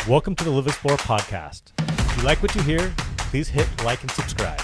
Welcome to the Live Explore podcast. If you like what you hear, please hit like and subscribe.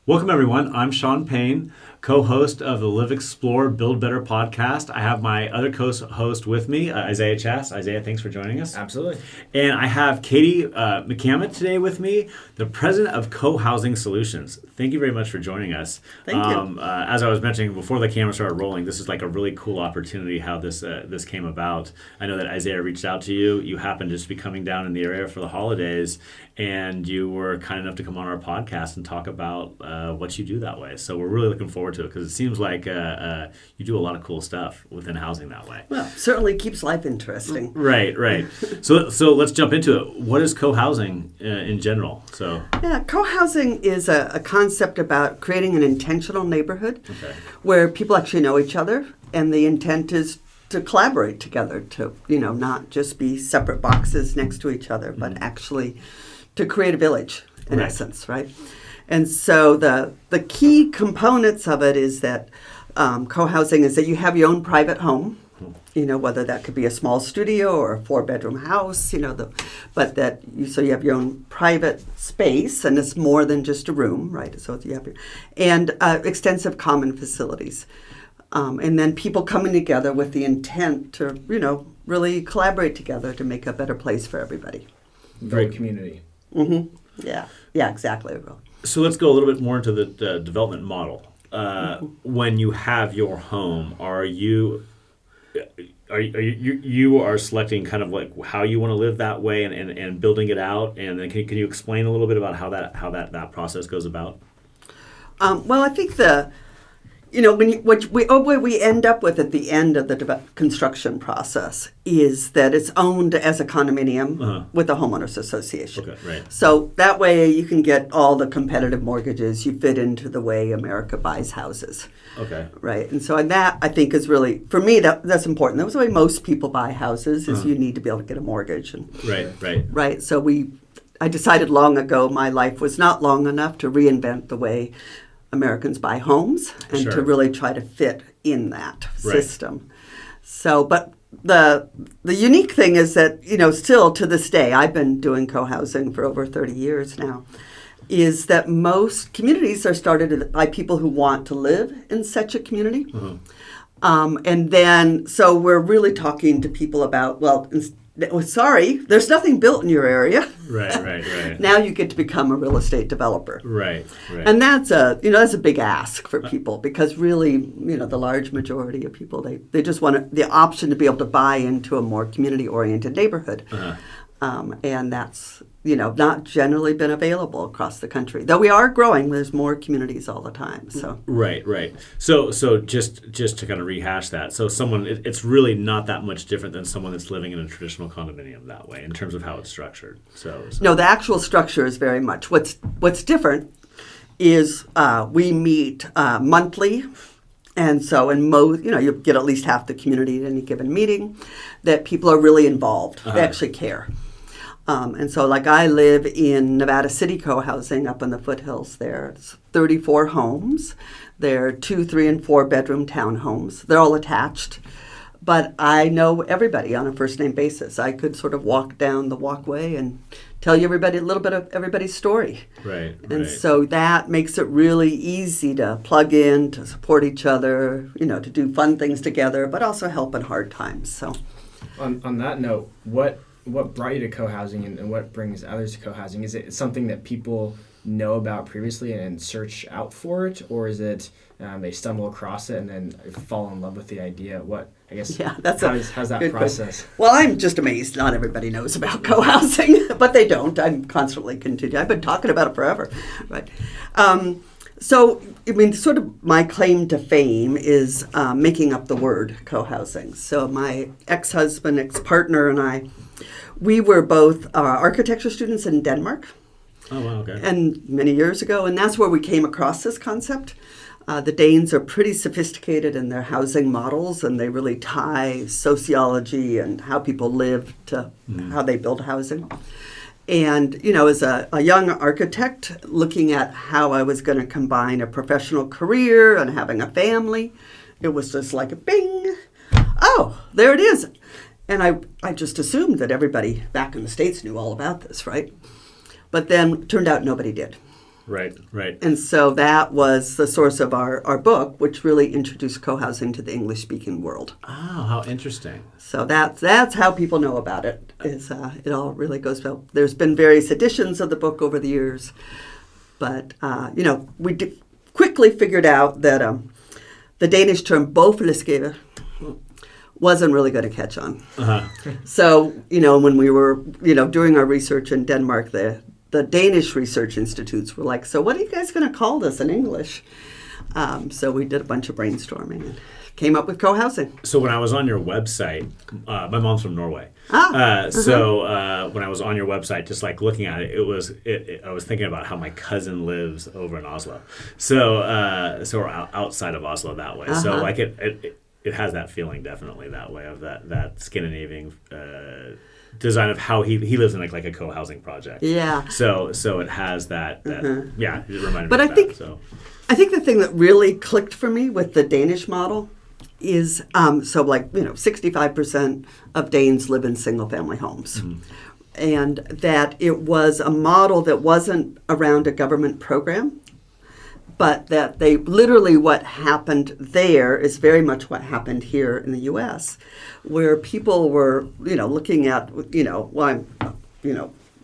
Welcome, everyone. I'm Sean Payne, co-host of the Live Explore Build Better podcast. I have my other co-host with me, Isaiah Chass. Isaiah, thanks for joining us. Absolutely. And I have Katie McCamant today with me, the president of CoHousing Solutions. Thank you very much for joining us. Thank you. As I was mentioning before the camera started rolling, this is like a really cool opportunity how this came about. I know that Isaiah reached out to you. You happened to just be coming down in the area for the holidays, and you were kind enough to come on our podcast and talk about what you do that way. So we're really looking forward to it because it seems like you do a lot of cool stuff within housing that way. Well, certainly keeps life interesting. Right. So let's jump into it. What is co-housing in general? Yeah, co-housing is a concept about creating an intentional neighborhood where people actually know each other, and the intent is to collaborate together, to not just be separate boxes next to each other, but actually to create a village in essence, right? And so the key components of it is that co-housing is that you have your own private home, whether that could be a small studio or a 4-bedroom house, but that you have your own private space, and it's more than just a room, right? So you have and extensive common facilities. And then people coming together with the intent to, really collaborate together to make a better place for everybody. Great community. Mm-hmm. Yeah, exactly. So let's go a little bit more into the development model. When you have your home, are you selecting kind of like how you want to live that way and building it out? And then can you explain a little bit about how that process goes about? Well, I think what we end up with at the end of the construction process is that it's owned as a condominium with a homeowners association. Okay, right. So that way you can get all the competitive mortgages. You fit into the way America buys houses. Okay. Right. And so that, I think, is really, for me, that's important. That's the way most people buy houses is you need to be able to get a mortgage. Right. So I decided long ago my life was not long enough to reinvent the way Americans buy homes and to really try to fit in that system. So, but the unique thing is that, still to this day, I've been doing co-housing for over 30 years now, is that most communities are started by people who want to live in such a community. And then, so we're really talking to people about, sorry, there's nothing built in your area. Right. Now you get to become a real estate developer. Right. And that's a big ask for people because really, the large majority of people, they just want the option to be able to buy into a more community-oriented neighborhood. And that's, not generally been available across the country. Though we are growing, there's more communities all the time. So Right. So just to kind of rehash that, so it's really not that much different than someone that's living in a traditional condominium that way in terms of how it's structured. So. No, the actual structure is very much. What's different is we meet monthly. And so you get at least half the community at any given meeting, that people are really involved. They actually care. And so I live in Nevada City Co-Housing up in the foothills there. It's 34 homes. They're 2, 3, and 4-bedroom townhomes. They're all attached. But I know everybody on a first-name basis. I could sort of walk down the walkway and tell you a little bit of everybody's story. Right. And so that makes it really easy to plug in, to support each other, to do fun things together, but also help in hard times. So, on that note, what brought you to co-housing and what brings others to co-housing? Is it something that people know about previously and search out for it, or is it they stumble across it and then fall in love with the idea? How's that process? Well, I'm just amazed not everybody knows about co-housing, but they don't. I'm constantly continuing. I've been talking about it forever, right? So, sort of my claim to fame is making up the word co-housing. So my ex-husband, ex-partner, and I, we were both architecture students in Denmark. Oh, wow, okay. And many years ago, and that's where we came across this concept. The Danes are pretty sophisticated in their housing models, and they really tie sociology and how people live to how they build housing. And, as a young architect, looking at how I was going to combine a professional career and having a family, it was just like a bing. Oh, there it is. And I just assumed that everybody back in the States knew all about this, right? But then it turned out nobody did. Right. And so that was the source of our book, which really introduced co-housing to the English-speaking world. Oh, how interesting. So that's how people know about it. It all really goes well. There's been various editions of the book over the years. But, we quickly figured out that the Danish term bofællesskab wasn't really going to catch on. Uh-huh. So, when we were, doing our research in Denmark, the Danish research institutes were like, so what are you guys going to call this in English? So we did a bunch of brainstorming and came up with co-housing. So when I was on your website, my mom's from Norway. Uh-huh. So when I was on your website, just like looking at it, I was thinking about how my cousin lives over in Oslo. So we're outside of Oslo that way. Uh-huh. So like it has that feeling definitely that way of that Scandinavian design of how he lives in like a co-housing project. Yeah. So it has that yeah, it reminded But me I of think, that. So I think the thing that really clicked for me with the Danish model is 65% of Danes live in single-family homes. Mm-hmm. And that it was a model that wasn't around a government program, but that they literally what happened there is very much what happened here in the U.S., where people were, looking at,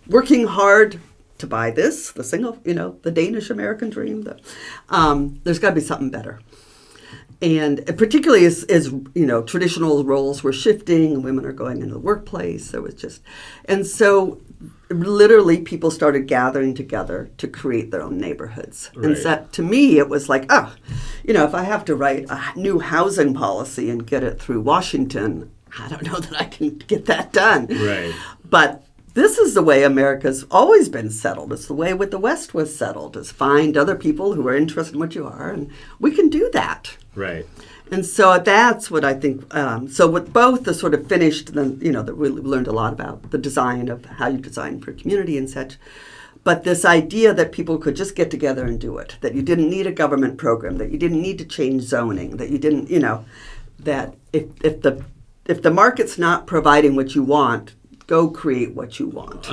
working hard to buy this, the Danish American dream. There's got to be something better. And particularly as traditional roles were shifting, women are going into the workplace. And so literally people started gathering together to create their own neighborhoods. Right. And so to me, it was like, if I have to write a new housing policy and get it through Washington, I don't know that I can get that done. right. But this is the way America's always been settled. It's the way with the West was settled, is find other people who are interested in what you are, and we can do that. Right. And so that's what I think. So with both the sort of finished, that we learned a lot about the design of how you design for community and such. But this idea that people could just get together and do it, that you didn't need a government program, that you didn't need to change zoning, that you didn't, that if the market's not providing what you want, go create what you want.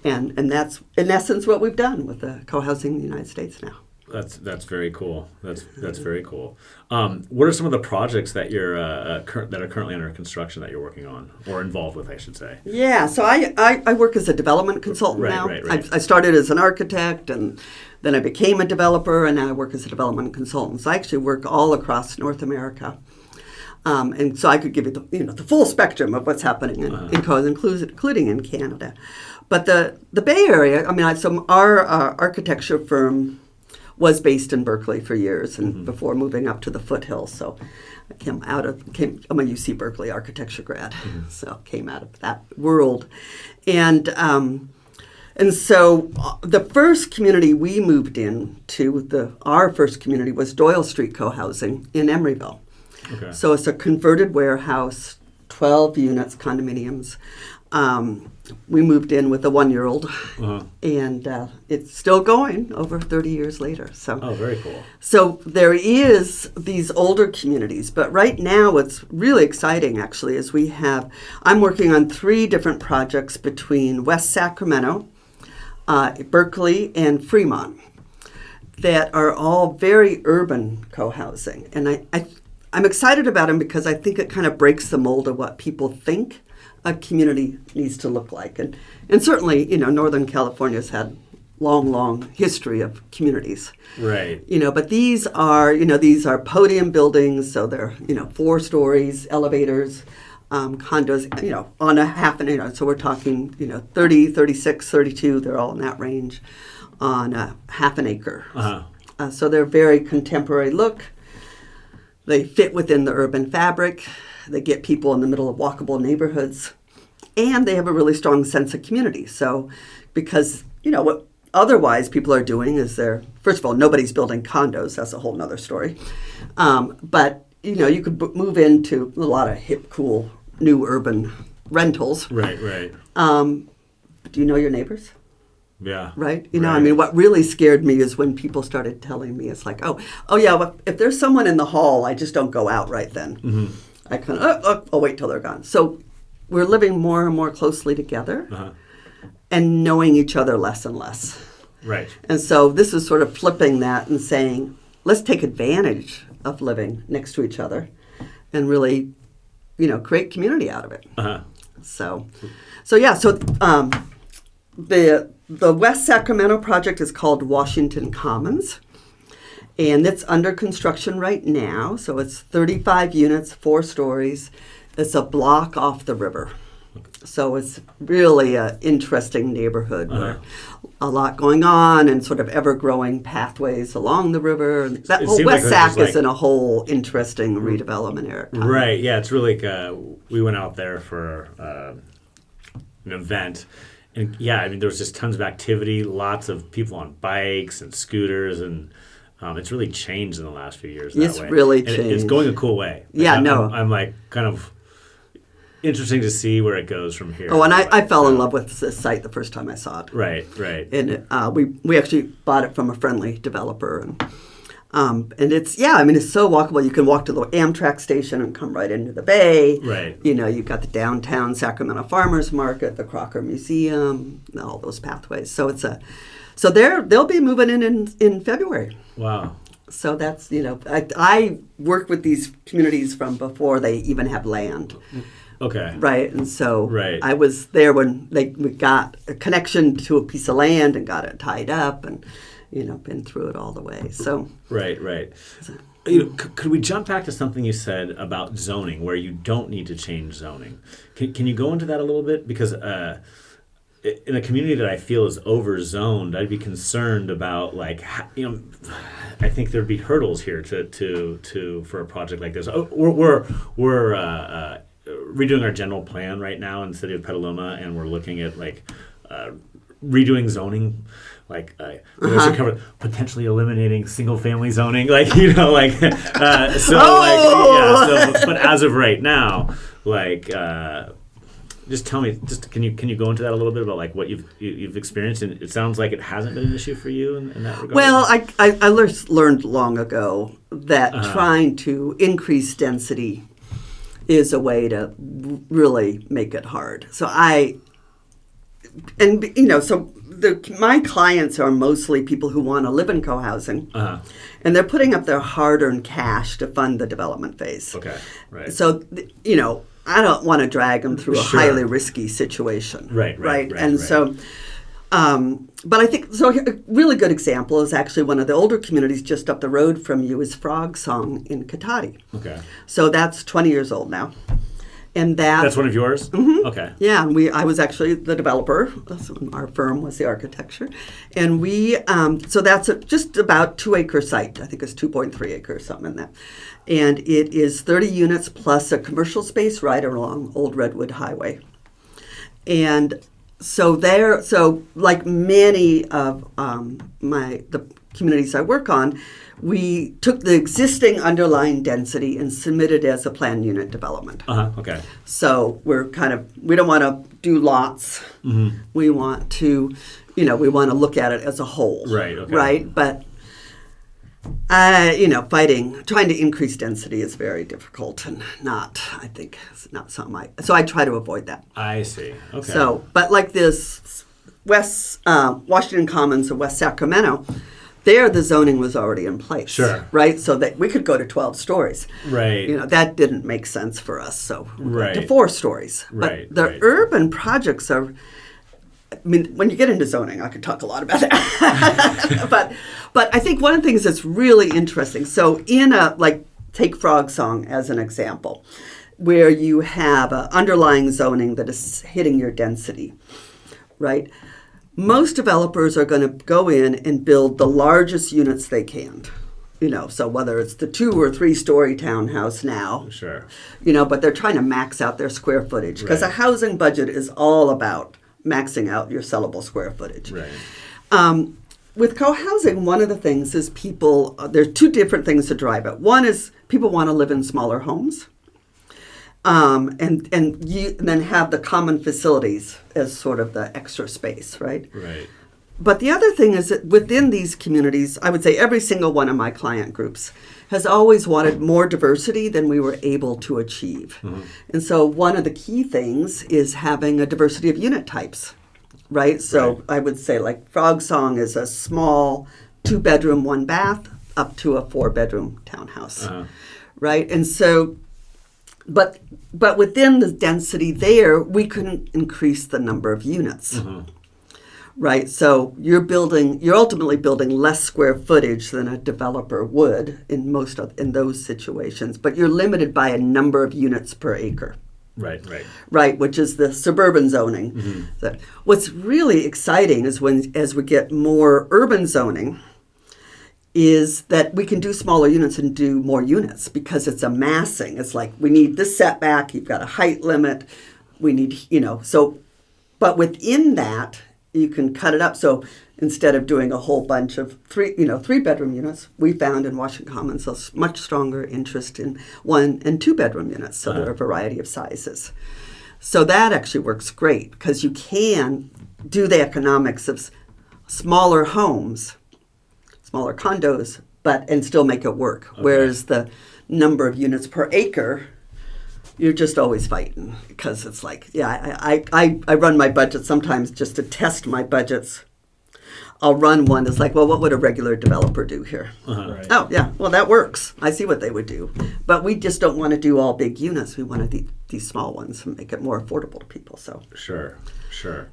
And that's in essence what we've done with the co-housing in the United States now. That's very cool. That's very cool. What are some of the projects that you're that are currently under construction that you're working on or involved with, I should say? Yeah, so I work as a development consultant now. Right. I started as an architect, and then I became a developer, and now I work as a development consultant. So I actually work all across North America. And so I could give you the full spectrum of what's happening in co-housing, including in Canada. But the Bay Area, our architecture firm was based in Berkeley for years, and before moving up to the foothills. So I'm a UC Berkeley architecture grad, so came out of that world. And so the first community we moved into, our first community was Doyle Street Co-housing in Emeryville. Okay. So it's a converted warehouse, 12 units, condominiums. We moved in with a 1-year-old, and it's still going over 30 years later. So, very cool. So there is these older communities, but right now what's really exciting actually is I'm working on 3 different projects between West Sacramento, Berkeley, and Fremont that are all very urban co-housing. And I'm excited about them because I think it kind of breaks the mold of what people think a community needs to look like. And certainly, Northern California's had long history of communities. Right. But these are podium buildings, so they're, 4 stories, elevators, condos, on a half an, so we're talking, 30, 36, 32, they're all in that range, on a half an acre. So they're very contemporary look. They fit within the urban fabric. They get people in the middle of walkable neighborhoods. And they have a really strong sense of community. So, because, what otherwise people are doing is first of all, nobody's building condos. That's a whole nother story. But, you could move into a lot of hip, cool, new urban rentals. Right. Do you know your neighbors? Yeah. Right? What really scared me is when people started telling me, it's like, oh yeah, well, if there's someone in the hall, I just don't go out right then. I kind of, I'll wait till they're gone. So we're living more and more closely together and knowing each other less and less. Right. And so this is sort of flipping that and saying, let's take advantage of living next to each other and really, create community out of it. So the West Sacramento project is called Washington Commons, and it's under construction right now. So it's 35 units, 4 stories. It's a block off the river. So it's really an interesting neighborhood where a lot going on and sort of ever-growing pathways along the river. And that whole West Sac is in a whole interesting redevelopment area. Right, yeah, it's really, we went out there for an event. And yeah, I mean, there was just tons of activity, lots of people on bikes and scooters, and it's really changed in the last few years. It's really changed. It's going a cool way. I'm like kind of interesting to see where it goes from here. Oh, and I fell in love with this site the first time I saw it. Right. And we actually bought it from a friendly developer, and it's it's so walkable. You can walk to the Amtrak station and come right into the bay. Right. You've got the downtown Sacramento Farmers Market, the Crocker Museum, all those pathways. So they'll be moving in February. Wow. So that's I work with these communities from before they even have land. Okay. Right, and so I was there when we got a connection to a piece of land and got it tied up, and been through it all the way. So right. Could we jump back to something you said about zoning, where you don't need to change zoning? Can you go into that a little bit? Because in a community that I feel is over-zoned, I'd be concerned about I think there'd be hurdles here to for a project like this. We're redoing our general plan right now in the city of Petaluma, and we're looking at redoing zoning. We should cover potentially eliminating single-family zoning, but as of right now, just tell me, can you go into that a little bit about what you've experienced? And it sounds like it hasn't been an issue for you in that regard. Well, I learned long ago that trying to increase density is a way to really make it hard. So my clients are mostly people who want to live in co-housing, and they're putting up their hard-earned cash to fund the development phase. Okay, right. So, I don't want to drag them through a highly risky situation. Right. And so, but I think, a really good example is actually one of the older communities just up the road from you is Frog Song in Katati. Okay. So that's 20 years old now. And that's one of yours? Mm-hmm. Okay. Yeah, and I was actually the developer. So our firm was the architecture. And so that's just about 2-acre site. I think it's 2.3 acres, something in that. And it is 30 units plus a commercial space right along Old Redwood Highway. And so like many of the communities I work on, we took the existing underlying density and submitted as a planned unit development. Okay. So we don't want to do lots. Mm-hmm. We want to, look at it as a whole. Right. Okay. Right. But, trying to increase density is very difficult and it's not something so I try to avoid that. I see. Okay. So, but like this Washington Commons of West Sacramento, there the zoning was already in place. Sure. Right? So that we could go to 12 stories. Right. That didn't make sense for us. So we went to 4 stories. Right. But the urban projects are, when you get into zoning, I could talk a lot about that. but I think one of the things that's really interesting, so take Frog Song as an example, where you have an underlying zoning that is hitting your density, right? Most developers are going to go in and build the largest units they can. So whether it's the 2 or 3 story townhouse now. Sure. But they're trying to max out their square footage because a housing budget is all about maxing out your sellable square footage. Right. With co-housing, one of the things is there's 2 different things to drive it. One is people want to live in smaller homes. And then have the common facilities as sort of the extra space, right? Right. But the other thing is that within these communities, I would say every single one of my client groups has always wanted more diversity than we were able to achieve. And so one of the key things is having a diversity of unit types, right? So I would say like Frog Song is a small 2-bedroom, 1-bath up to a 4-bedroom townhouse, right? And so, but within the density there, we couldn't increase the number of units. Right, so you're ultimately building less square footage than a developer would in in those situations, but you're limited by a number of units per acre. Right, which is the suburban zoning. So what's really exciting is as we get more urban zoning, is that we can do smaller units and do more units because it's a massing. It's like we need this setback, you've got a height limit, we need, but within that, you can cut it up. So instead of doing a whole bunch of 3-bedroom units, we found in Washington Commons a much stronger interest in 1- and 2-bedroom units. So there are a variety of sizes. So that actually works great because you can do the economics of smaller homes, smaller condos, and still make it work. Whereas the number of units per acre, you're just always fighting because it's like, I run my budget sometimes just to test my budgets. I'll run one that's like, well, what would a regular developer do here? Right. Oh, yeah, well, that works. I see what they would do. But we just don't want to do all big units. We want to do these small ones and make it more affordable to people. So Sure.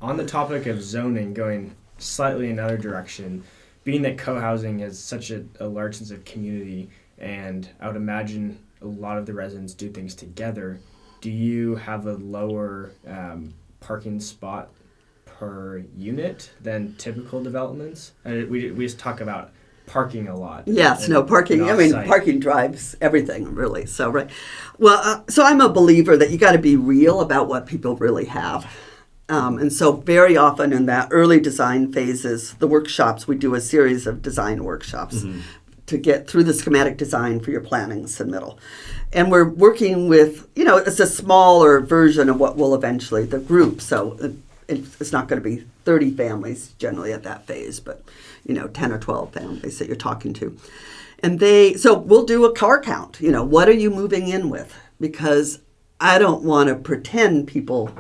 On the topic of zoning, going slightly another direction, being that co-housing has such a large sense of community, and I would imagine a lot of the residents do things together, do you have a lower parking spot per unit than typical developments? We just talk about parking a lot. Yes, parking. I mean, parking drives everything, really. So, right. Well, so I'm a believer that you got to be real about what people really have. And so very often in that early design phases, the workshops, we do a series of design workshops to get through the schematic design for your planning submittal. And we're working with, it's a smaller version of what will eventually, the group. So it's not going to be 30 families generally at that phase, but, 10 or 12 families that you're talking to. And so we'll do a car count. What are you moving in with? Because I don't want to pretend people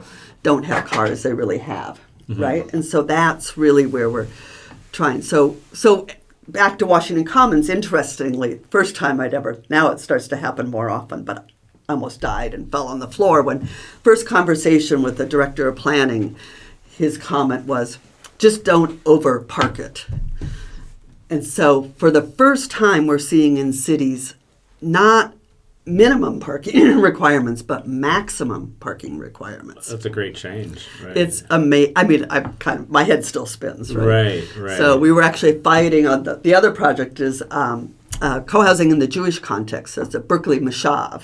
don't have cars they really have, right? And so that's really where we're trying. So back to Washington Commons, interestingly, first time now it starts to happen more often, but I almost died and fell on the floor when first conversation with the director of planning, his comment was, just don't over park it. And so for the first time we're seeing in cities, not minimum parking requirements, but maximum parking requirements. That's a great change, right? It's amazing. I mean, my head still spins, right? Right. So we were actually fighting on the other project is co-housing in the Jewish context. So it's at Berkeley Mashav.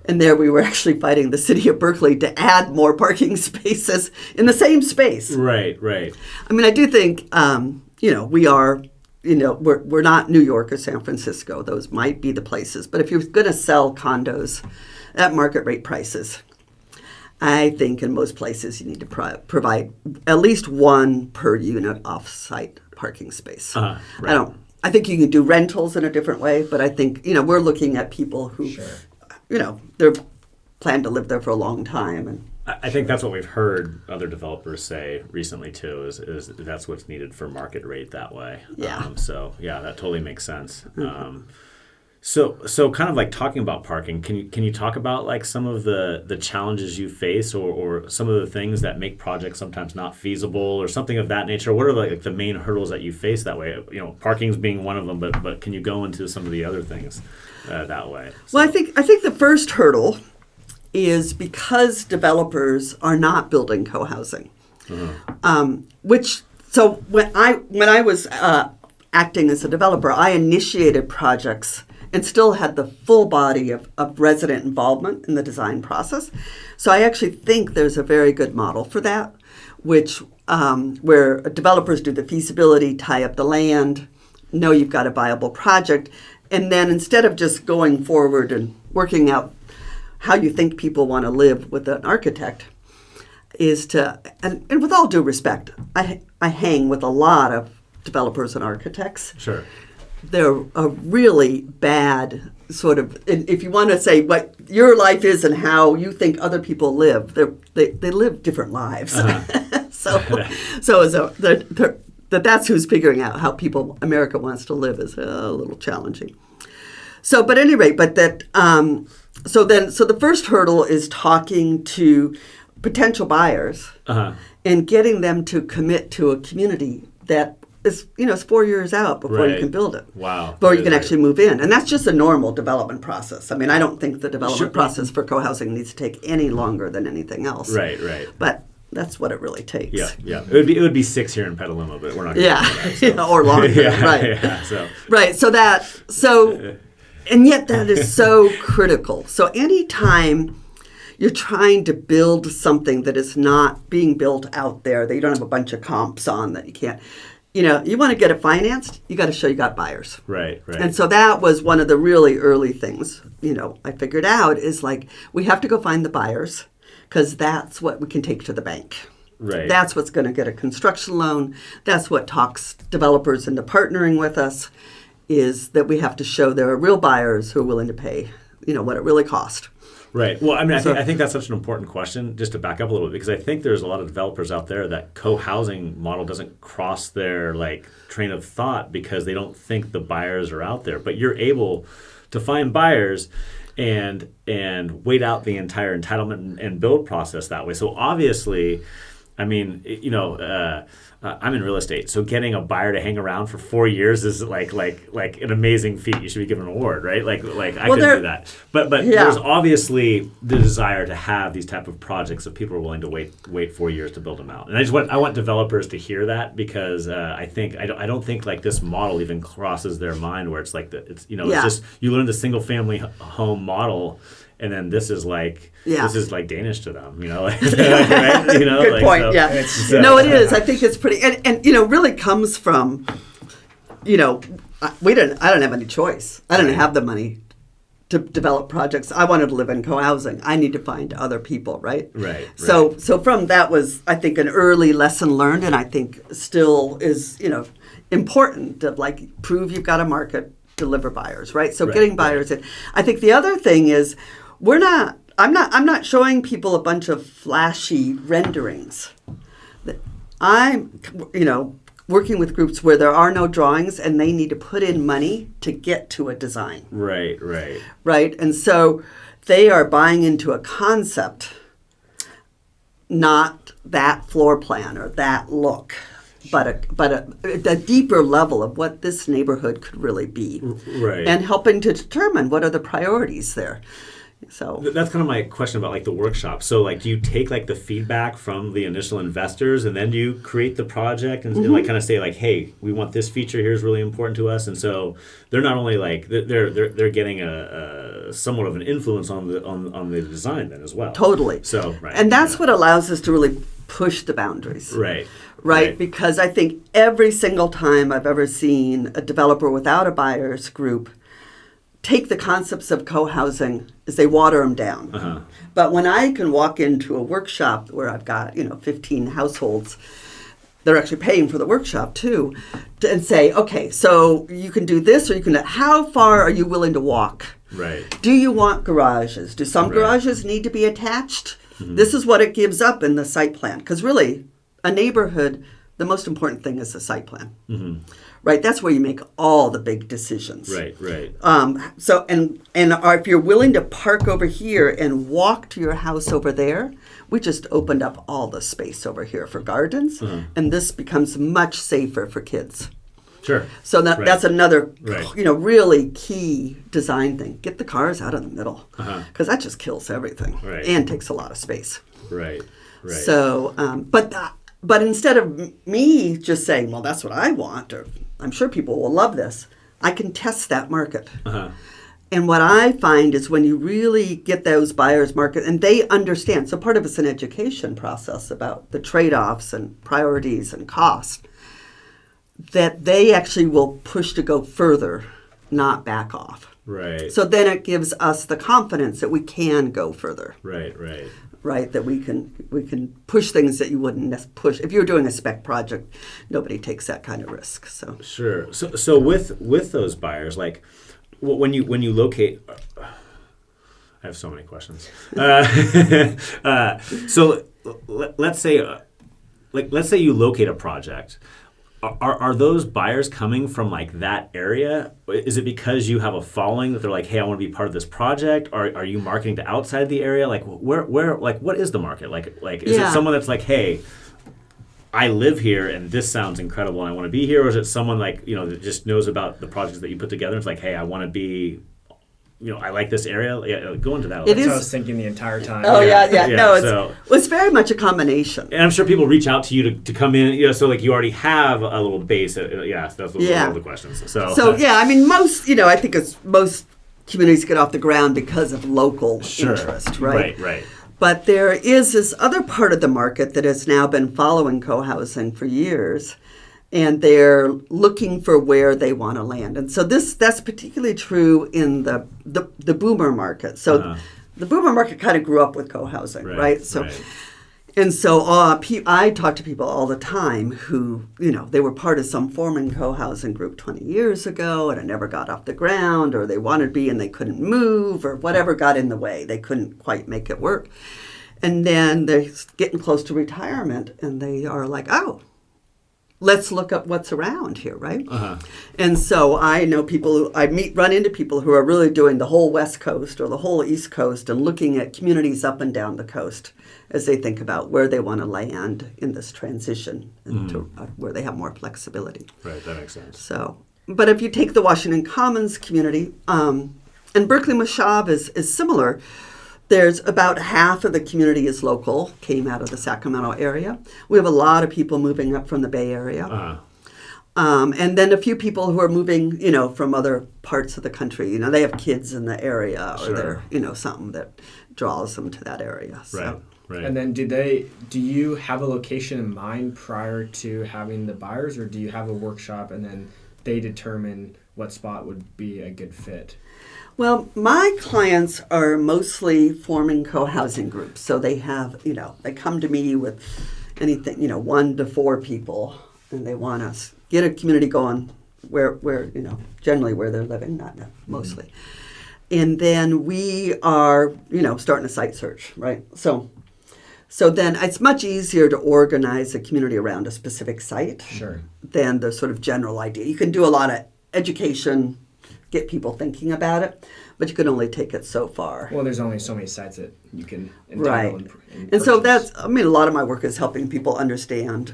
And there we were actually fighting the city of Berkeley to add more parking spaces in the same space. Right. I mean, I do think, we are, we're not New York or San Francisco. Those might be the places. But if you're going to sell condos at market rate prices, I think in most places you need to provide at least one per unit off-site parking space. Right. I think you can do rentals in a different way, but I think, we're looking at people who, they're plan to live there for a long time. And I think that's what we've heard other developers say recently too, is that's what's needed for market rate that way. Yeah. That totally makes sense. So kind of like talking about parking, can you talk about like some of the challenges you face or some of the things that make projects sometimes not feasible or something of that nature? What are like the main hurdles that you face that way? Parking's being one of them, but can you go into some of the other things that way? So. Well, I think the first hurdle is because developers are not building co-housing, so when I was acting as a developer, I initiated projects and still had the full body of resident involvement in the design process. So I actually think there's a very good model for that, which where developers do the feasibility, tie up the land, know you've got a viable project, and then instead of just going forward and working out how you think people want to live with an architect, is to, and with all due respect, I hang with a lot of developers and architects. Sure. they're a really bad sort of, if you want to say what your life is and how you think other people live, they live different lives. That's who's figuring out how America wants to live is a little challenging. So, but at any rate, so the first hurdle is talking to potential buyers and getting them to commit to a community that is, it's 4 years out before you can build it. Wow. Before you can actually move in. And that's just a normal development process. I mean, I don't think the development process for co-housing needs to take any longer than anything else. Right. But that's what it really takes. Yeah. It would be 6 here in Petaluma, but we're not going to do that. Or longer. Right. So and yet that is so critical. So anytime you're trying to build something that is not being built out there, that you don't have a bunch of comps on, that you can't, you want to get it financed, you got to show you got buyers. Right. And so that was one of the really early things, I figured out is like, we have to go find the buyers because that's what we can take to the bank. Right. That's what's going to get a construction loan. That's what talks developers into partnering with us, is that we have to show there are real buyers who are willing to pay, what it really cost. Right. Well, I mean, I think that's such an important question, just to back up a little bit, because I think there's a lot of developers out there that co-housing model doesn't cross their train of thought because they don't think the buyers are out there. But you're able to find buyers and wait out the entire entitlement and build process that way. So obviously, I mean, I'm in real estate, so getting a buyer to hang around for 4 years is like an amazing feat. You should be given an award, right? I couldn't do that. But there's obviously the desire to have these type of projects that people are willing to wait 4 years to build them out. And I want developers to hear that, because I don't think this model even crosses their mind, where it's it's just you learn the single family home model. And then this is Danish to them, right? Good point. No, it is. I think it's pretty, and really comes from, I don't have any choice. I didn't have the money to develop projects. I wanted to live in co-housing. I need to find other people, right? Right. So from that was, I think, an early lesson learned, and I think still is, important to prove you've got a market, deliver buyers, right? So getting buyers in. I think the other thing is, I'm not showing people a bunch of flashy renderings. I'm, working with groups where there are no drawings and they need to put in money to get to a design. Right. Right? And so they are buying into a concept, not that floor plan or that look, but a deeper level of what this neighborhood could really be. Right. And helping to determine what are the priorities there. So that's kind of my question about the workshop. So do you take the feedback from the initial investors, and then you create the project and kind of say hey, we want this feature here is really important to us, and so they're not only they're getting a somewhat of an influence on the design then as well. Totally. So and that's what allows us to really push the boundaries. Right. Because I think every single time I've ever seen a developer without a buyers group take the concepts of co-housing is they water them down. But when I can walk into a workshop where I've got 15 households, they're actually paying for the workshop too, and say, okay, so you can do this, or you can. How far are you willing to walk? Right. Do you want garages? Do some garages need to be attached? This is what it gives up in the site plan, because really, a neighborhood, the most important thing is the site plan. Right, that's where you make all the big decisions. Right. So if you're willing to park over here and walk to your house over there, we just opened up all the space over here for gardens, and this becomes much safer for kids. Sure. So that's another, really key design thing. Get the cars out of the middle, because that just kills everything and takes a lot of space. Right. So, but instead of me just saying, well, that's what I want, or I'm sure people will love this, I can test that market. And what I find is when you really get those buyers market, and they understand, so part of it's an education process about the trade-offs and priorities and cost, that they actually will push to go further, not back off. Right. So then it gives us the confidence that we can go further. Right. Right. Right, that we can push things that you wouldn't push if you were doing a spec project. Nobody takes that kind of risk. So sure. So with those buyers, like when you locate, I have so many questions. So let's say you locate a project. Are those buyers coming from like that area? Is it because you have a following that they're like, hey, I want to be part of this project? Are you marketing to outside the area? Like where like what is the market? Like is it someone that's like, hey, I live here and this sounds incredible and I want to be here? Or is it someone like, that just knows about the projects that you put together? It's like, hey, I want to be, I like this area. Yeah, go into that. That's what I was thinking the entire time. Oh, yeah. No, it's very much a combination. And I'm sure people reach out to you to come in, so like you already have a little base. That's all the questions. So I mean, most, I think most communities get off the ground because of local interest, right? Right. But there is this other part of the market that has now been following co-housing for years, and they're looking for where they want to land. And so that's particularly true in the boomer market. So the boomer market kind of grew up with co-housing, right? And so I talk to people all the time who, they were part of some forming co-housing group 20 years ago and it never got off the ground, or they wanted to be and they couldn't move, or whatever got in the way. They couldn't quite make it work. And then they're getting close to retirement and they are like, oh, let's look up what's around here, right? And so I know people, run into people who are really doing the whole West Coast or the whole East Coast and looking at communities up and down the coast as they think about where they want to land in this transition into where they have more flexibility. Right, that makes sense. So, but if you take the Washington Commons community, and Berkeley Mashab is similar. There's about half of the community is local, came out of the Sacramento area. We have a lot of people moving up from the Bay Area. And then a few people who are moving, from other parts of the country. They have kids in the area or they're, something that draws them to that area. So. Right. And then do you have a location in mind prior to having the buyers, or do you have a workshop and then they determine what spot would be a good fit? Well, my clients are mostly forming co-housing groups. So they have, they come to me with anything, 1 to 4 people, and they want us get a community going where generally where they're living, not mostly. And then we are, starting a site search, right? So then it's much easier to organize a community around a specific site than the sort of general idea. You can do a lot of education, get people thinking about it, but you can only take it so far. Well, there's only so many sites that you can entitle and so a lot of my work is helping people understand,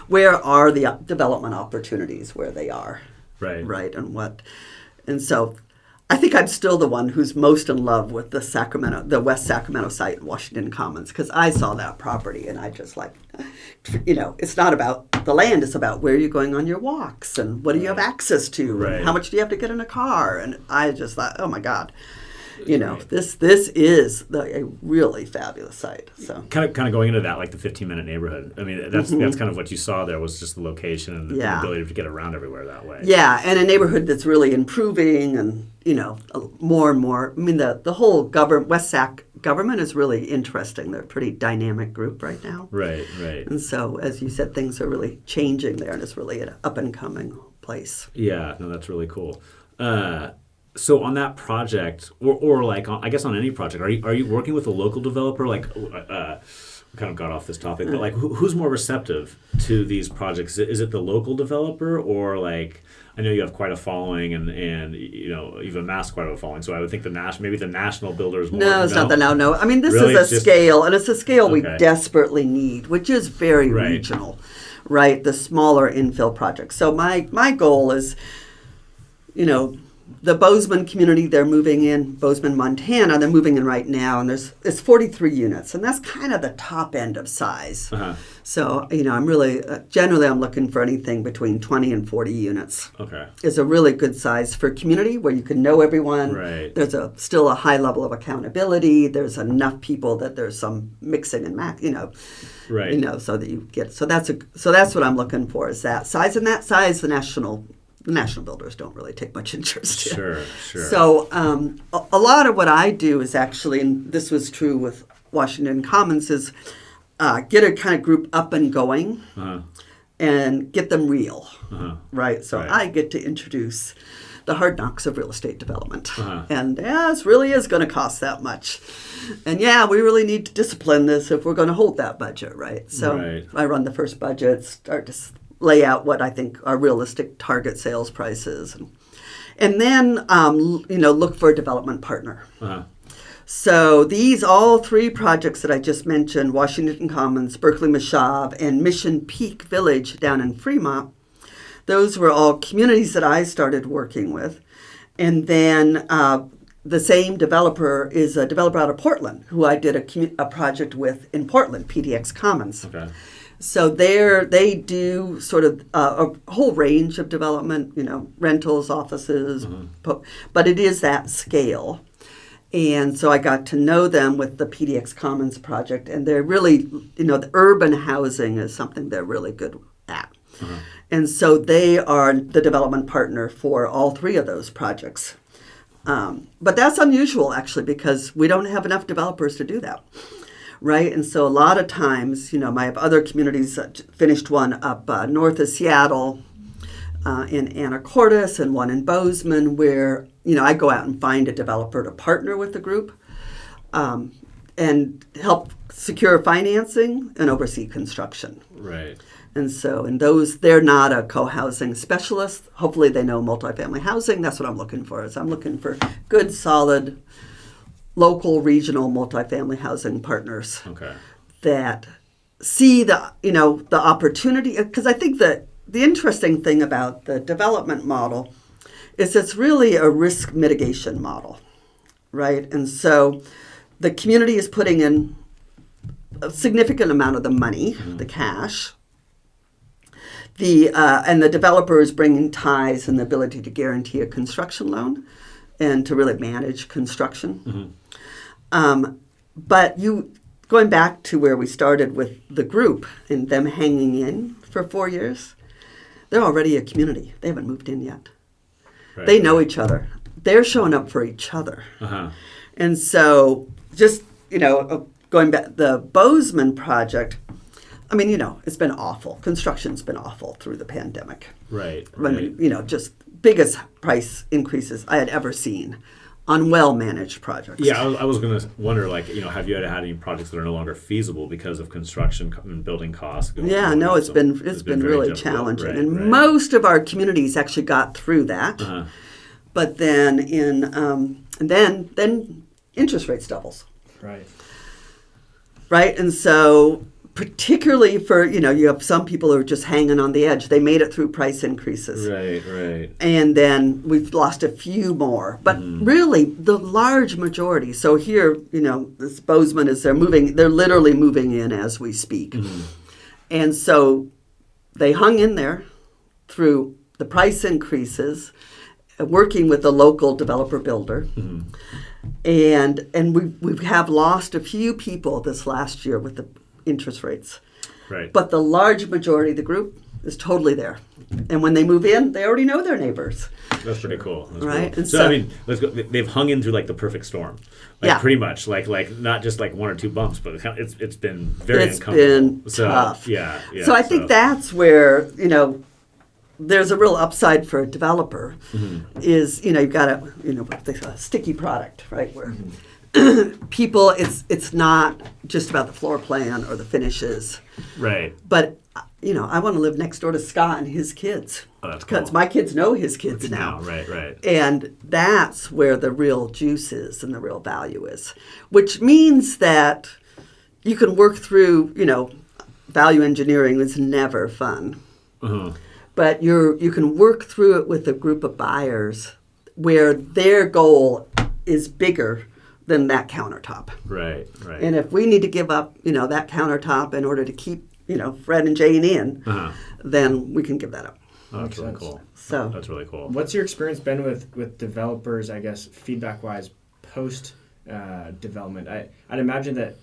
where are the development opportunities where they are. Right. And so I think I'm still the one who's most in love with the West Sacramento site in Washington Commons, because I saw that property and I just it's not about the land, it's about where you're going on your walks and what do you have access to and how much do you have to get in a car. And I just thought, oh my God, this is a really fabulous site. So kind of going into that, like the 15-minute neighborhood. I mean, that's kind of what you saw there, was just the location and the ability to get around everywhere that way. Yeah, and a neighborhood that's really improving and more and more. I mean, the whole West Sac government is really interesting. They're a pretty dynamic group right now. Right. And so, as you said, things are really changing there, and it's really an up-and-coming place. Yeah, no, that's really cool. So on that project, or like I guess on any project, are you working with a local developer? Like, we kind of got off this topic, but like, who's more receptive to these projects? Is it the local developer, or like, I know you have quite a following, and you've amassed quite a following. So I would think maybe the national builders. No, it's not the now. No, I mean this is a scale, and it's a scale we desperately need, which is very regional, right? The smaller infill projects. So my goal is, the Bozeman community, they're moving in, Bozeman, Montana, they're moving in right now, and it's 43 units, and that's kind of the top end of size. So, I'm really, generally I'm looking for anything between 20 and 40 units. Is a really good size for community where you can know everyone. There's still a high level of accountability. There's enough people that there's some mixing and so that you get, so that's what I'm looking for, is that size, and that size the national the national builders don't really take much interest in. Sure. So a lot of what I do is actually, and this was true with Washington Commons, is get a kind of group up and going and get them real, right? So I get to introduce the hard knocks of real estate development. And this really is going to cost that much. And we really need to discipline this if we're going to hold that budget, right? So I run the first budget, start to lay out what I think are realistic target sales prices. And then, look for a development partner. So all three projects that I just mentioned, Washington Commons, Berkeley Mashab, and Mission Peak Village down in Fremont, those were all communities that I started working with. And then the same developer is a developer out of Portland who I did a project with in Portland, PDX Commons. Okay. So they do sort of a whole range of development, rentals, offices, but it is that scale. And so I got to know them with the PDX Commons project, and they're really, the urban housing is something they're really good at. And so they are the development partner for all three of those projects. But that's unusual, actually, because we don't have enough developers to do that, right? And so a lot of times, I have other communities, finished one up north of Seattle in Anacortes and one in Bozeman, where, I go out and find a developer to partner with the group and help secure financing and oversee construction. Right. And so in those, they're not a co-housing specialist. Hopefully they know multifamily housing. That's what I'm looking for. I'm looking for good, solid, local, regional multifamily housing partners that see the opportunity. Because I think that the interesting thing about the development model is it's really a risk mitigation model, right? And so the community is putting in a significant amount of the money, the cash. And the developer is bringing ties and the ability to guarantee a construction loan and to really manage construction. But going back to where we started with the group and them hanging in for 4 years, they're already a community. They haven't moved in yet. Right. They know each other. They're showing up for each other. And so just, going back, the Bozeman project, it's been awful. Construction's been awful through the pandemic. Right. Just biggest price increases I had ever seen on well-managed projects. Yeah, I was going to wonder, have you had any projects that are no longer feasible because of construction and building costs? It's been really challenging. And most of our communities actually got through that. But then then interest rates doubles. Right. Right, and so particularly for, you have some people who are just hanging on the edge. They made it through price increases. Right. And then we've lost a few more. But really, the large majority. So here, this Bozeman they're literally moving in as we speak. And so they hung in there through the price increases, working with the local developer builder. And we have lost a few people this last year with the interest rates. Right. But the large majority of the group is totally there. And when they move in, they already know their neighbors. That's pretty cool. That's right. Cool. So let's go. They've hung in through the perfect storm. Pretty much. Not just one or two bumps, but it's been very uncomfortable. It's been tough. Yeah. So I think that's where, there's a real upside for a developer is, you've got a sticky product, right? Where people, it's not just about the floor plan or the finishes. Right. But, I want to live next door to Scott and his kids. Oh, that's because cool. my kids know his kids now. Right. And that's where the real juice is and the real value is, which means that you can work through, value engineering is never fun. But you can work through it with a group of buyers where their goal is bigger than that countertop. Right. And if we need to give up, that countertop in order to keep, Fred and Jane in, then we can give that up. Oh, that's really cool. So that's really cool. What's your experience been with developers, I guess, feedback-wise, post development? I'd imagine that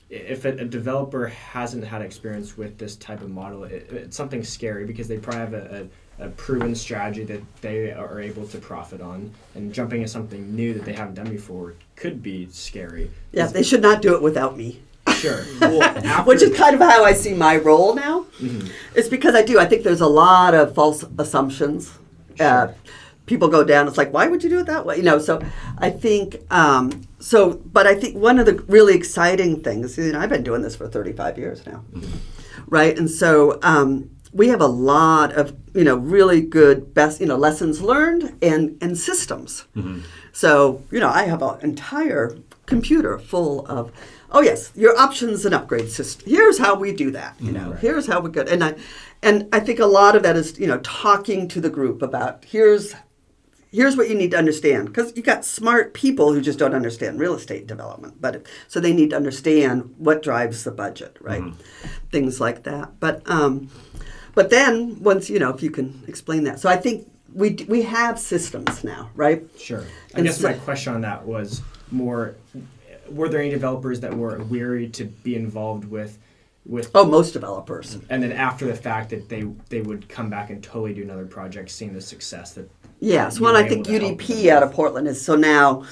if a developer hasn't had experience with this type of model, it's something scary because they probably have proven strategy that they are able to profit on, and jumping into something new that they haven't done before could be scary. Yeah, they should not do it without me. Sure. Well, which is kind of how I see my role now. Mm-hmm. It's because I think there's a lot of false assumptions. Sure. People go down. It's like, why would you do it that way? So I think but I think one of the really exciting things, I've been doing this for 35 years now, right? And so we have a lot of really good best lessons learned and systems. Mm-hmm. So I have an entire computer full of, oh yes, your options and upgrade system. Here's how we do that. Right. Here's how we go. And I think a lot of that is talking to the group about here's what you need to understand, because you got smart people who just don't understand real estate development, so they need to understand what drives the budget, right? Things like that. But then once if you can explain that, so I think we have systems now, right? Sure. I guess my question on that was more: were there any developers that were weary to be involved with? Most developers. And then after the fact that they would come back and totally do another project, seeing the success that. Yes, well, I think UDP out of Portland is, so now,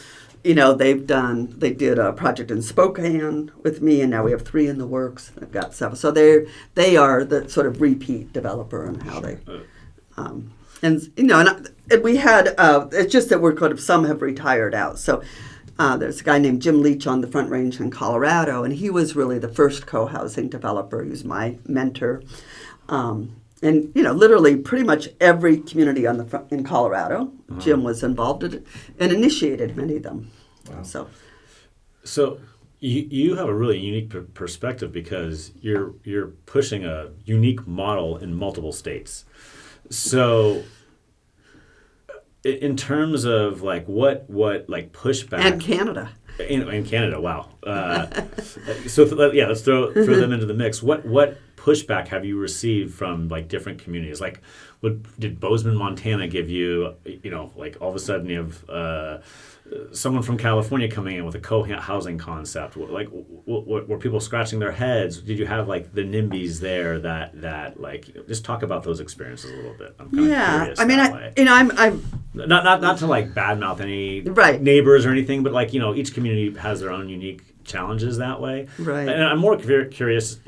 they did a project in Spokane with me, and now we have 3 in the works. They've got 7. So they are the sort of repeat developer and how they, and we had, it's just that we're kind of, some have retired out. So there's a guy named Jim Leach on the Front Range in Colorado, and he was really the first CoHousing developer. He was my mentor. And literally pretty much every community in Colorado, Jim was involved in it and initiated many of them. Wow. So you have a really unique perspective, because you're pushing a unique model in multiple states. So in terms of what pushback And Canada. In Canada, wow. So let's throw them into the mix. What pushback have you received from different communities? Did Bozeman, Montana give you, all of a sudden you have someone from California coming in with a co-housing concept? Were people scratching their heads? Did you have the NIMBYs there that just talk about those experiences a little bit? I'm kind of curious. I'm not to badmouth any right. neighbors or anything, but each community has their own unique challenges that way. Right. And I'm more curious,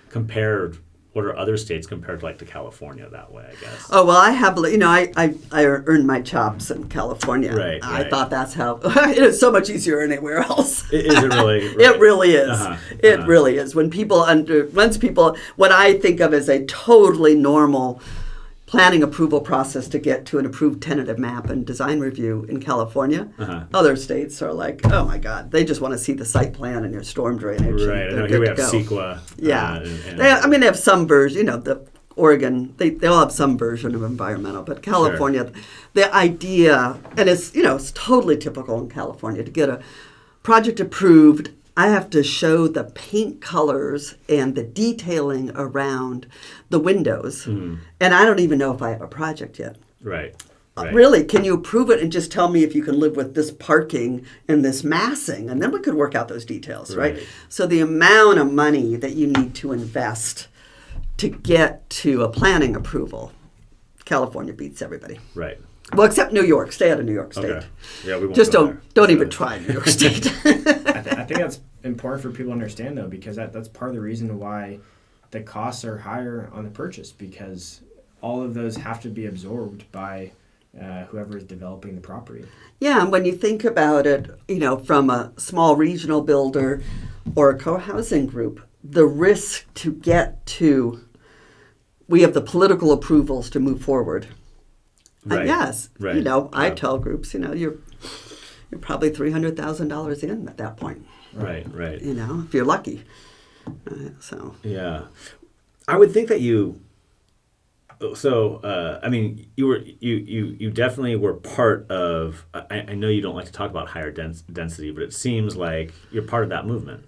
compared, what are other states compared to California that way, I guess? Oh, well, I have, I earned my chops in California. Right. I thought that's how, it is so much easier anywhere else. Is it really? Right. It really is. It really is. What I think of as a totally normal planning approval process to get to an approved tentative map and design review in California, other states are like, oh my God, they just want to see the site plan and your storm drainage. Right. I know here we have CEQA. Yeah. They have some version, the Oregon, they all have some version of environmental, but California, sure. The idea, and it's totally typical in California, to get a project approved, I have to show the paint colors and the detailing around the windows. And I don't even know if I have a project yet. Right. Really, can you approve it and just tell me if you can live with this parking and this massing? And then we could work out those details, right? So the amount of money that you need to invest to get to a planning approval, California beats everybody. Right. Well, except New York. Stay out of New York State. Okay. Yeah, we won't just go don't even try New York State. I think that's important for people to understand, though, because that's part of the reason why the costs are higher on the purchase, because all of those have to be absorbed by whoever is developing the property. Yeah, and when you think about it, from a small regional builder or a co-housing group, the risk to get to, we have the political approvals to move forward. Right. Yes. Right. I tell groups, you're probably $300,000 in at that point. Right. If you're lucky. So. Yeah, I would think that you. So, you definitely were part of. I know you don't like to talk about higher density, but it seems like you're part of that movement.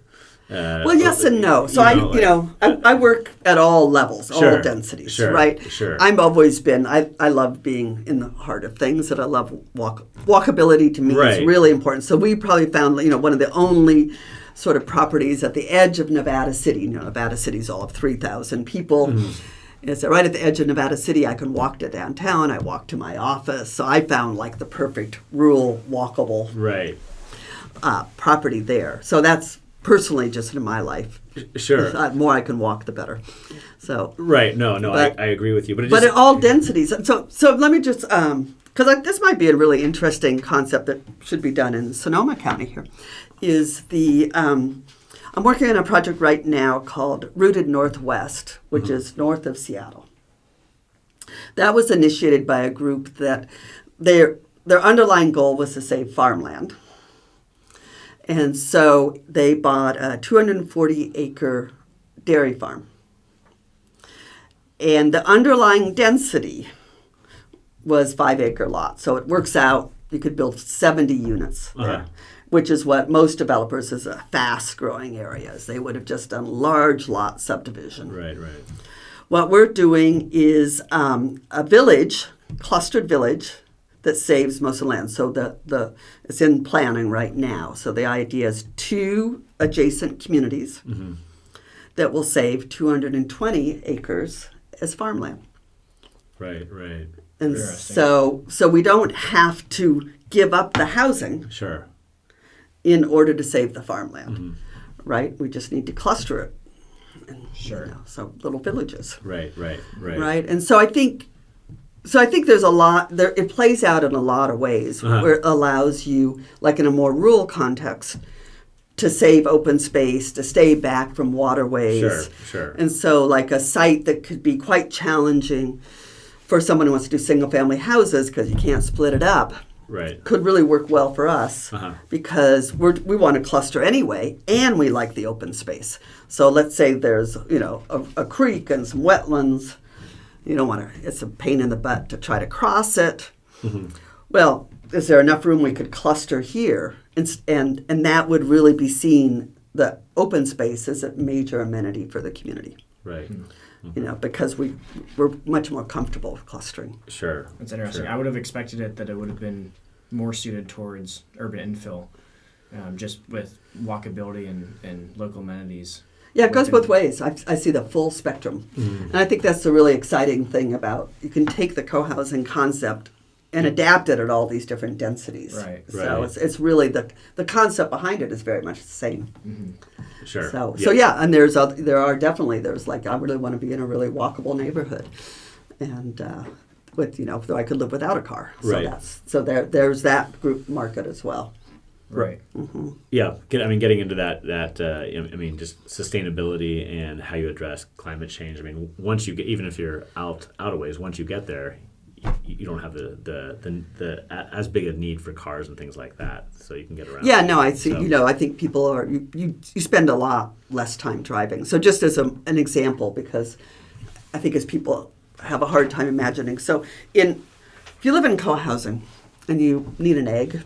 Well, yes and no. So I work at all levels, all densities, right? Sure. I've always been. I love being in the heart of things, and I love walkability. To me is really important. So we probably found one of the only sort of properties at the edge of Nevada City. Nevada City's all of 3,000 people. It's right at the edge of Nevada City. I can walk to downtown. I walk to my office. So I found like the perfect rural walkable Right. property there. So that's personally just in my life. Sure. The more I can walk, the better. So Right. No, But- I agree with you. But it but just, at all densities. So let me just, because this might be a really interesting concept that should be done in Sonoma County here, is I'm working on a project right now called Rooted Northwest, which is north of Seattle. That was initiated by a group that their underlying goal was to save farmland. And so they bought a 240-acre dairy farm. And the underlying density was 5-acre lots. So it works out, you could build 70 units there, which is what most developers is a fast-growing areas. They would have just done large lot subdivision. Right. What we're doing is a village, clustered village, that saves most of the land. So it's in planning right now. So the idea is 2 adjacent communities that will save 220 acres as farmland. Right. And so we don't have to give up the housing Sure. in order to save the farmland, right? We just need to cluster it. And, Sure. So little villages. Right. Right. And so I think there's a lot there. It plays out in a lot of ways where it allows you, like in a more rural context, to save open space, to stay back from waterways. Sure. And so like a site that could be quite challenging for someone who wants to do single family houses because you can't split it up Right. could really work well for us because we want to cluster anyway, and we like the open space. So let's say there's a creek and some wetlands. You don't want to. It's a pain in the butt to try to cross it. Well, is there enough room we could cluster here, and that would really be seen, the open space as a major amenity for the community. Right. Because we're much more comfortable clustering. Sure. That's interesting. Sure. I would have expected that it would have been more suited towards urban infill, just with walkability and local amenities. Yeah, it goes both ways. I see the full spectrum. And I think that's the really exciting thing about, you can take the co-housing concept and adapt it at all these different densities. Right. So Right. it's really, the concept behind it is very much the same. Sure. So yeah, and there's like, I really want to be in a really walkable neighborhood. And though I could live without a car. Right. So there's that group market as well. Right. Yeah, getting into that, just sustainability and how you address climate change. I mean, once you get, even if you're out a ways, once you get there, you don't have the as big a need for cars and things like that, so you can get around. Yeah, no, I see. So, I think people are you spend a lot less time driving. So just as an example, because I think as people have a hard time imagining. So if you live in co-housing and you need an egg.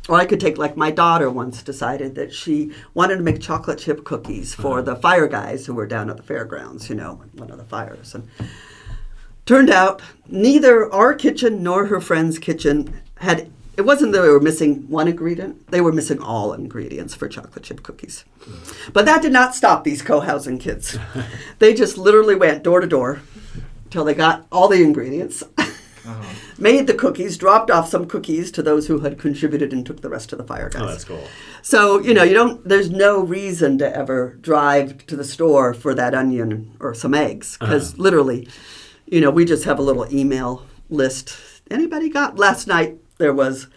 Or I could take, like my daughter once decided that she wanted to make chocolate chip cookies for the fire guys who were down at the fairgrounds, one of the fires. And turned out neither our kitchen nor her friend's kitchen it wasn't that they were missing one ingredient, they were missing all ingredients for chocolate chip cookies. But that did not stop these co-housing kids. They just literally went door to door till they got all the ingredients. Made the cookies, dropped off some cookies to those who had contributed, and took the rest to the fire guys. Oh, that's cool. So, there's no reason to ever drive to the store for that onion or some eggs. Because literally, we just have a little email list. Anybody got? Last night there was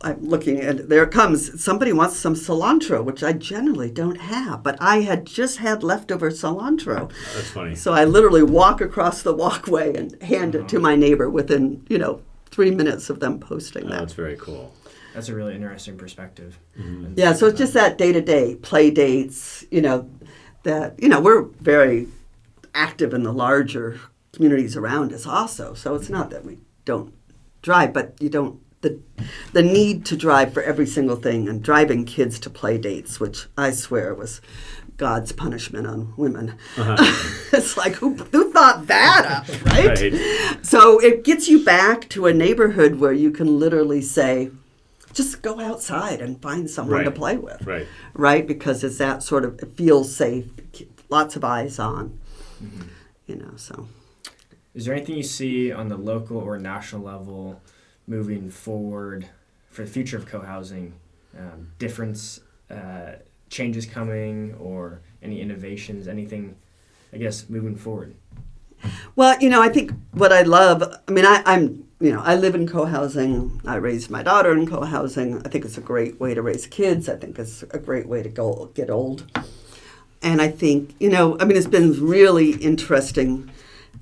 I'm looking and there it comes. Somebody wants some cilantro, which I generally don't have, but I had just had leftover cilantro. That's funny. So I literally walk across the walkway and hand it to my neighbor within, 3 minutes of them posting that. That's very cool. That's a really interesting perspective. Yeah, so it's just that day-to-day play dates, we're very active in the larger communities around us also. So it's not that we don't drive, but you don't, the need to drive for every single thing, and driving kids to play dates, which I swear was God's punishment on women. It's like, who thought that up, right? So it gets you back to a neighborhood where you can literally say, just go outside and find someone to play with. Right? Because it's that sort of, it feels safe, lots of eyes on. So. Is there anything you see on the local or national level moving forward for the future of co-housing? Difference, changes coming, or any innovations, anything, I guess, moving forward? Well, I think what I love, I live in co-housing. I raised my daughter in co-housing. I think it's a great way to raise kids. I think it's a great way to get old. And I think, it's been really interesting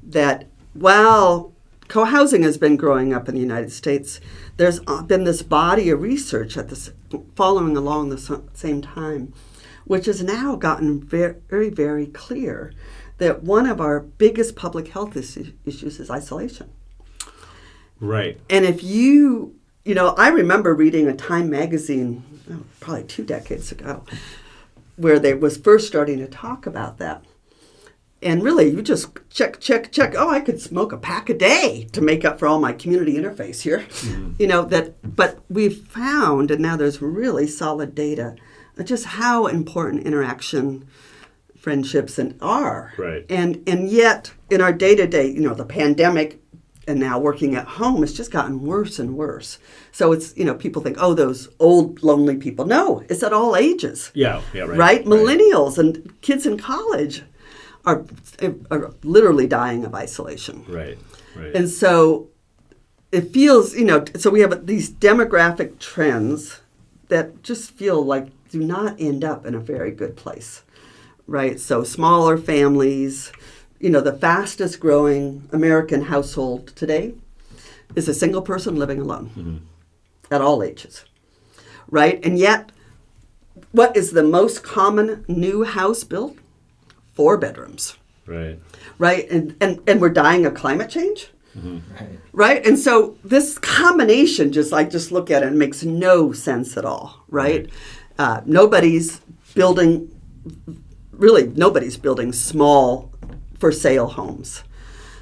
that while co-housing has been growing up in the United States, there's been this body of research following along the same time, which has now gotten very, very, very clear that one of our biggest public health issues is isolation. Right. And if I remember reading a Time magazine, probably 2 decades ago, where they was first starting to talk about that. And really, you just check. Oh, I could smoke a pack a day to make up for all my community interface here. Mm-hmm. But we've found, and now there's really solid data, just how important interaction, friendships, are. Right. And yet, in our day-to-day, the pandemic and now working at home, it's just gotten worse and worse. So it's, people think, oh, those old, lonely people. No, it's at all ages. Yeah, right. Right? Millennials and kids in college are literally dying of isolation. Right. And so it feels, so we have these demographic trends that just feel like do not end up in a very good place, right? So smaller families, the fastest growing American household today is a single person living alone. Mm-hmm. At all ages, right? And yet, what is the most common new house built? 4 bedrooms. Right. Right? And we're dying of climate change. Mm-hmm. Right? And so this combination, just look at it, it makes no sense at all, right? Nobody's building small for sale homes.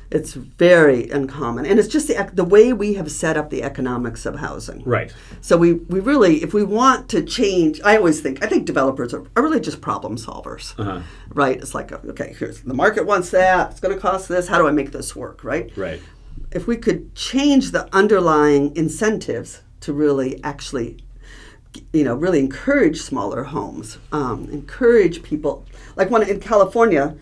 It's very uncommon. And it's just the way we have set up the economics of housing. Right. So we really, if we want to change, I think developers are really just problem solvers. Uh-huh. Right? It's like, okay, here's the market wants that. It's going to cost this. How do I make this work? Right? Right. If we could change the underlying incentives to really actually, really encourage smaller homes, encourage people, like in California,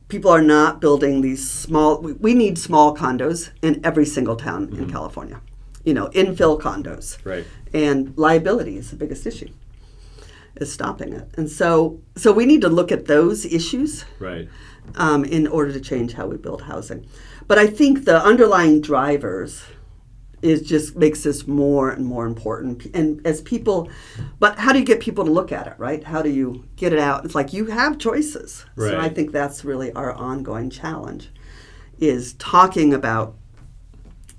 people are not building these small, we need small condos in every single town mm-hmm. in California, infill condos. Right. And liability is the biggest issue, is stopping it. And so we need to look at those issues right. In order to change how we build housing. But I think the underlying drivers just makes this more and more important. And but how do you get people to look at it, right? How do you get it out? It's like you have choices. Right. So I think that's really our ongoing challenge, is talking about,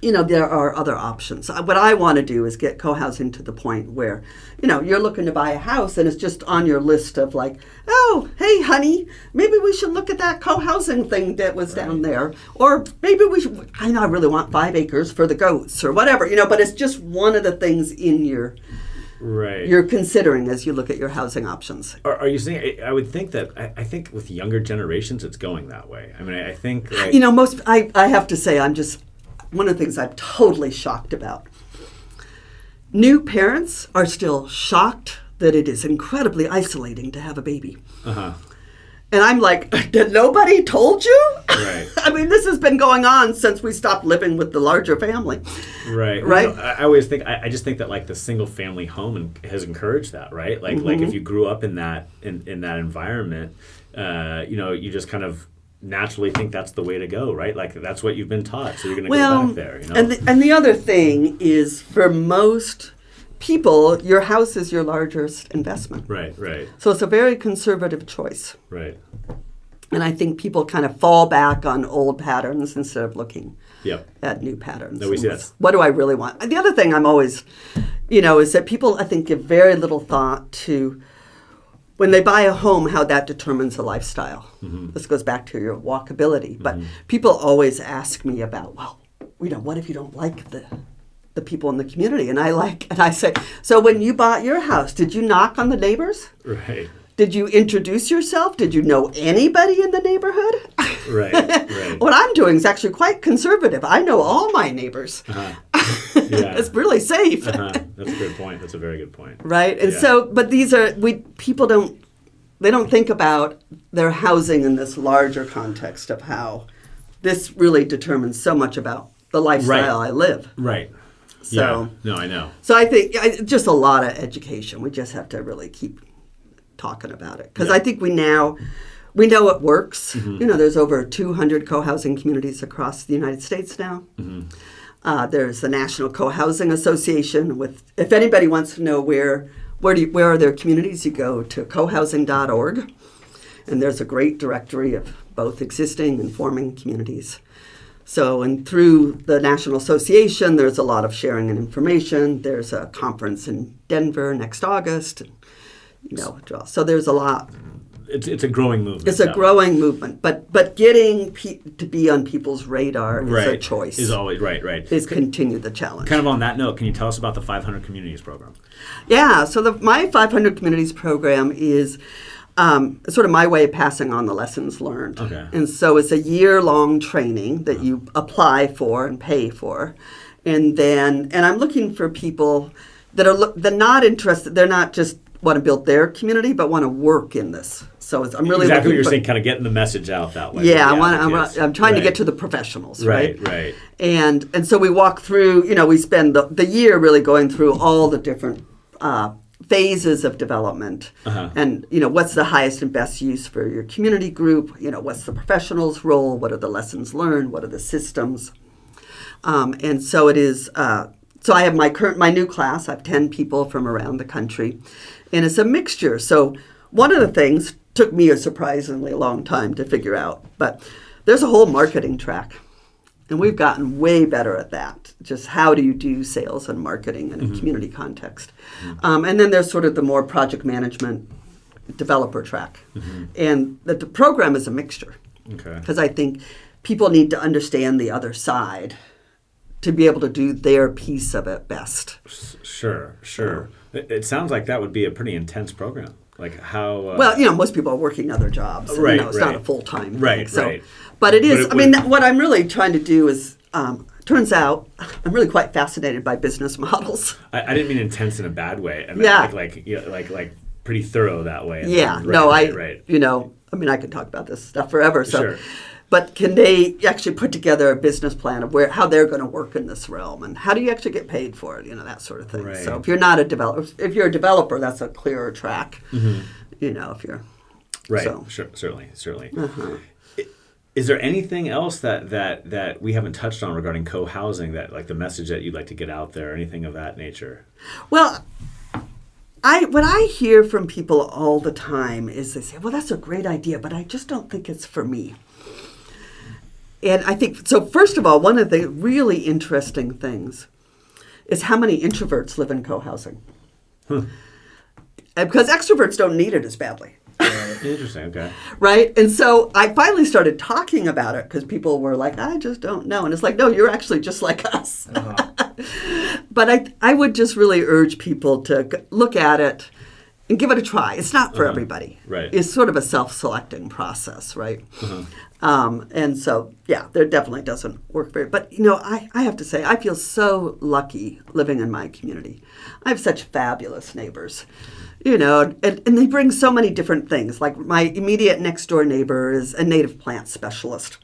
there are other options. What I want to do is get co-housing to the point where, you're looking to buy a house and it's just on your list of like, oh, hey, honey, maybe we should look at that co-housing thing that was down there. Or maybe I really want 5 acres for the goats or whatever, but it's just one of the things in you're considering as you look at your housing options. Are you saying, I would think that, I think with younger generations, it's going that way. I mean, I think like, I have to say, one of the things I'm totally shocked about. New parents are still shocked that it is incredibly isolating to have a baby. Uh-huh. And I'm like, did nobody told you? Right. I mean, this has been going on since we stopped living with the larger family. Right. Right. I always think, I just think that like the single family home has encouraged that, right? Like, mm-hmm. like if you grew up in that environment, you just kind of naturally think that's the way to go, right? Like that's what you've been taught, so you're going to go back there. And the other thing is, for most people, your house is your largest investment. Right. So it's a very conservative choice. Right. And I think people kind of fall back on old patterns instead of looking at new patterns. No, we see that. What do I really want? The other thing I'm always, is that people, I think, give very little thought to, when they buy a home, how that determines a lifestyle. Mm-hmm. This goes back to your walkability. Mm-hmm. But people always ask me about, what if you don't like the people in the community? And I say, so when you bought your house, did you knock on the neighbors? Right. Did you introduce yourself? Did you know anybody in the neighborhood? Right, right. What I'm doing is actually quite conservative. I know all my neighbors. Yeah. It's really safe. That's a good point. That's a very good point. Right? And Yeah. so, but these are, people don't think about their housing in this larger context of how this really determines so much about the lifestyle I live. Right. So, yeah. No, I know. So I think just a lot of education. We just have to really keep talking about it. Because I think we know it works. You know, there's over 200 co-housing communities across the United States now. There's the National CoHousing Association. If anybody wants to know where are their communities, you go to cohousing.org. And there's a great directory of both existing and forming communities. So, and through the National Association, there's a lot of sharing and information. There's a conference in Denver next August. So there's a lot. It's a growing movement. It's a growing movement, but getting to be on people's radar is a choice. Is always right. Is continue the challenge. Kind of on that note, can you tell us about the 500 Communities program? Yeah, so my 500 Communities program is sort of my way of passing on the lessons learned. Okay. And so it's a year-long training that you apply for and pay for, and I'm looking for people that they're not interested. They're not just want to build their community, but want to work in this. So I'm really exactly what you're for, saying, kind of getting the message out that way. Yeah, I'm trying to get to the professionals, right? Right. And so we walk through. We spend the year really going through all the different phases of development, and what's the highest and best use for your community group. What's the professionals' role? What are the lessons learned? What are the systems? And so it is. So I have my new class. I have 10 people from around the country, and it's a mixture. So one of the things took me a surprisingly long time to figure out, but there's a whole marketing track, and we've gotten way better at that. Just how do you do sales and marketing in a community context? And then there's sort of the more project management developer track, and the program is a mixture. Okay. Because I think people need to understand the other side to be able to do their piece of it best. Sure. It sounds like that would be a pretty intense program. Like how... well, most people are working other jobs. And, right, it's not a full-time thing. Right. But it is, what I'm really trying to do is, turns out, I'm really quite fascinated by business models. I didn't mean intense in a bad way. I mean like pretty thorough that way. Yeah. Right. I could talk about this stuff forever. So. Sure. But can they actually put together a business plan of how they're going to work in this realm, and how do you actually get paid for it? That sort of thing. Right. So if you're not a developer, if you're a developer, that's a clearer track. If you're right. So. Sure, certainly. Is there anything else that we haven't touched on regarding co-housing, that like the message that you'd like to get out there, or anything of that nature? Well, what I hear from people all the time is they say, "Well, that's a great idea, but I just don't think it's for me." And I think, so first of all, one of the really interesting things is how many introverts live in co-housing. Because extroverts don't need it as badly. Interesting, okay. Right? And so I finally started talking about it because people were like, I just don't know. And it's like, no, you're actually just like us. But I would just really urge people to look at it and give it a try. It's not for everybody. Right. It's sort of a self-selecting process, right? And so, yeah, there definitely doesn't work very. But, I have to say, I feel so lucky living in my community. I have such fabulous neighbors, and they bring so many different things. Like my immediate next door neighbor is a native plant specialist.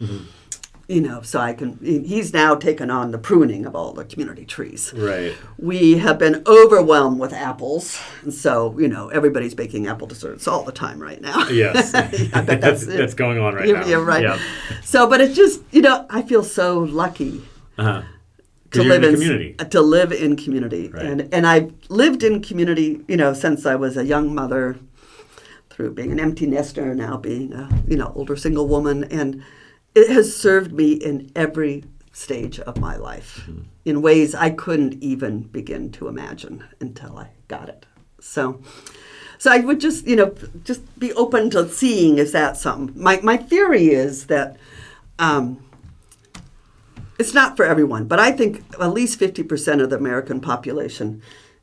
So he's now taken on the pruning of all the community trees. Right. We have been overwhelmed with apples. And so, everybody's baking apple desserts all the time right now. Yes. I bet that's going on right now. Yeah, right. Yeah. So, but it's just, I feel so lucky to live in community. To live in community. Right. And I've lived in community, since I was a young mother, through being an empty nester, now being a, older single woman. And it has served me in every stage of my life in ways I couldn't even begin to imagine until I got it. So I would just, just be open to seeing if that's something. My theory is that it's not for everyone, but I think at least 50% of the American population,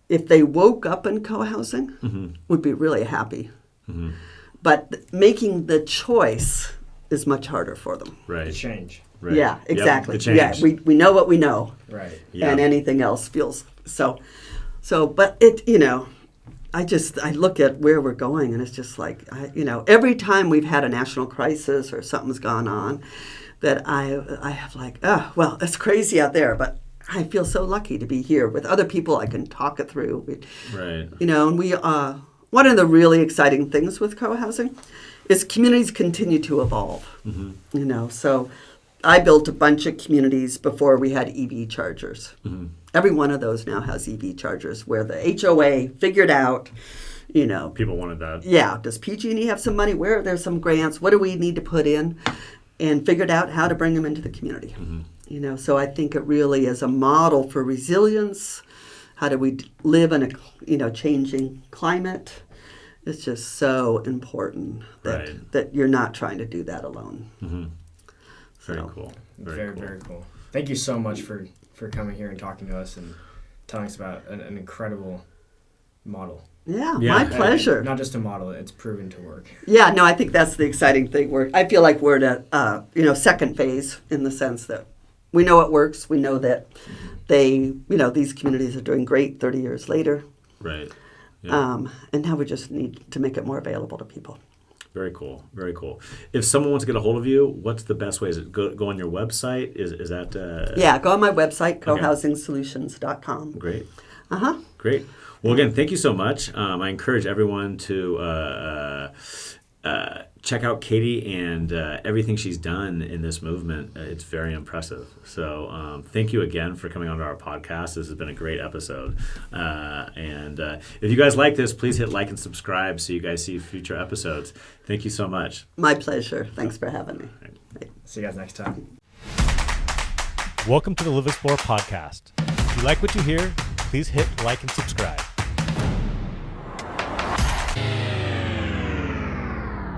if they woke up in co-housing, would be really happy. But making the choice is much harder for them. Right. The change. Right. Yeah, exactly. Yep, the Yeah, change. we know what we know, Right. Yeah. and anything else feels so. But it, I look at where we're going, and it's just like, every time we've had a national crisis or something's gone on, that I have like, oh, well, it's crazy out there, but I feel so lucky to be here with other people. I can talk it through. Right. And we, one of the really exciting things with co-housing is communities continue to evolve. So I built a bunch of communities before we had EV chargers. Every one of those now has EV chargers where the HOA figured out, People wanted that. yeah, does PG&E have some money? Where are there some grants? What do we need to put in? And figured out how to bring them into the community. So I think it really is a model for resilience. How do we live in a changing climate? It's just so important that you're not trying to do that alone. Very cool. Very, very cool. Thank you so much for coming here and talking to us and telling us about an incredible model. Yeah, my pleasure. Not just a model, it's proven to work. Yeah, no, I think that's the exciting thing. I feel like we're at a second phase in the sense that we know it works. We know that these communities are doing great 30 years later. Right. Yeah. And now we just need to make it more available to people. Very cool. Very cool. If someone wants to get a hold of you, what's the best way? Is it go on your website? Is that? Yeah, go on my website, CoHousingSolutions.com. Great. Great. Well, again, thank you so much. I encourage everyone to check out Katie and everything she's done in this movement. It's very impressive. So thank you again for coming onto our podcast. This has been a great episode. And if you guys like this, please hit like and subscribe so you guys see future episodes. Thank you so much. My pleasure. Thanks for having me. Right. See you guys next time. Welcome to the Live Explore podcast. If you like what you hear, please hit like and subscribe.